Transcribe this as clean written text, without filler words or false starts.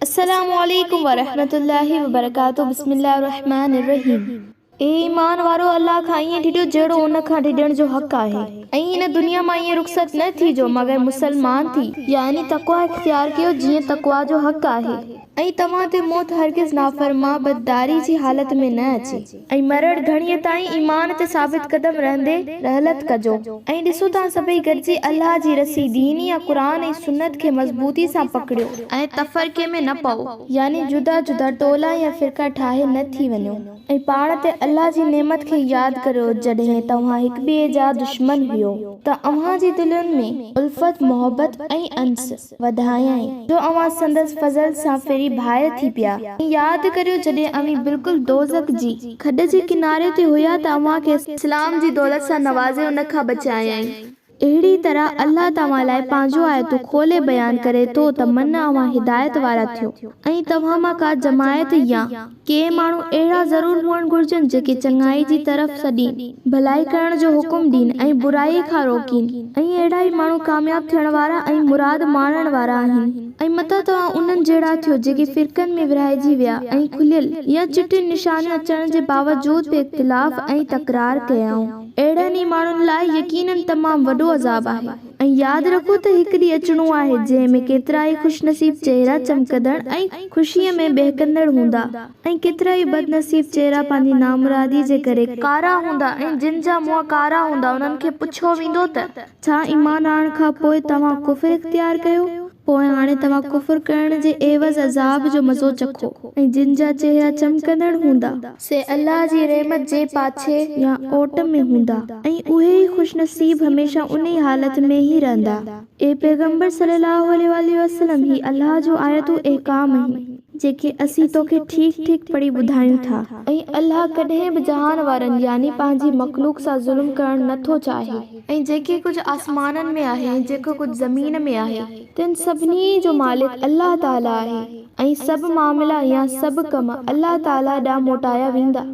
अस्सलामुअलैकुम वरहमतुल्लाहि वबरकातुहू। बिस्मिल्लाहिर्रहमानिर्रहीम। ए ईमान वारो अल्लाह खां ईअं ढिढो जहिड़ो उन खां ढिढण जो हक़ आहे ऐं इन दुनिया मां ईअं रुख़सत न थीजो मगर मुसलमान थी, यानी तक़वा इख्तियार कयो जीअं तक़वा जो हक़ आहे ऐं तव्हां ते मौत हरगिज़ नाफ़रमा बददारी जी हालत में न अचे ऐं मरण घणीअ ताईं ईमान ते साबित क़दम रहंदे रहलत कजो ऐं ॾिसो तव्हां सभई गॾिजी अल्लाह जी रसी दीन या क़ुरान ऐं सुन्नत खे मज़बूती सां पकड़ियो ऐं तफ़रक़े में न पओ, यानी जुदा जुदा टोला या फ़िरका ठाहे न थी वञो ऐं पाण ते अल्लाह जी नेमत खे यादि करियो जॾहिं तव्हां हिक ॿिए जा दुश्मन हुयो त अव्हां जी दिलनि में उल्फत मोहब्बत ऐं अंस वधायई जो अव्हां संदसि फज़ल सां फिरी भाइर थी पिया। यादि करियो जॾहिं अव्हीं बिल्कुलु दोज़ख जी खॾ जे किनारे ते हुया त अव्हां खे इस्लाम जी दौलत सां नवाज़े उन खां बचायई। अहिड़ी तरह अल्लाह तव्हां लाइ पंहिंजो आयतूं खोले बयान करे थो त मन अव्हां हिदायत वारा थियो ऐं तव्हां मां का जमायत या के माण्हू अहिड़ा ज़रूर हुअण घुर्जनि जेके चङाई जी तरफ़ सॾीनि, भलाई करण जो हुकुम ॾीन ऐं बुराई खां रोकीनि ऐं अहिड़ा ई माण्हू कामयाब थियण वारा ऐं मुराद माणण वारा आहिनि। ऐं मता तव्हां उन्हनि जहिड़ा थियो जेके फ़िरकनि में विरहाइजी विया ऐं खुलियल या चिटियुनि निशानियूं अचण जे बावजूद बि इख़्तिलाफ़ ऐं तकरार कयाऊं। अहिड़नि ई माण्हुनि लाइ यकीनन तमामु वॾो अज़ाब आहे ऐं यादि रखो त हिकु ॾींहुं अचणो आहे जंहिं में केतिरा ई ख़ुशनसीब चेहरा चमकंदड़ ऐं ख़ुशीअ में बहकंदड़ हूंदा ऐं केतिरा ई बदनसीब चेहरा पंहिंजी नामुरादी जे करे कारा हूंदा ऐं जिन जा मुंहं कारा हूंदा उन्हनि खे पुछियो वेंदो त छा ईमान आणण खां पोइ तव्हां कुफ़्र इख्तियार कयो? पोइ हाणे तव्हां कुफ़्र करण जे एवज़ अज़ाब जो मज़ो चखो ऐं जिन जा चेहरा चमकंदड़ हूंदा से अल्लाह जी रहमत जे पाछे या ओट में हूंदा ऐं उहे ई ख़ुशनसीब हमेशह उन ई हालत में ही रहंदा। ए पैगंबर सल्लल्लाहु अलैहि वसल्लम ही अल्लाह जो आयतूं एहकाम आहिनि जेके असीं तोखे ठीक ठीक पढ़ी ॿुधायूं था ऐं अल्लाह कॾहिं बि जहान वारनि यानी पंहिंजी मखलूक सां ज़ुल्म करणु नथो चाहे ऐं जेके कुझु आसमाननि में आहे ऐं जेको कुझु ज़मीन में आहे तिन सभिनी जो मालिक अल्लाह ताला आहे ऐं सभु मामला या सभु कम अल्लाह ताला ॾांहुं मोटाया वेंदा।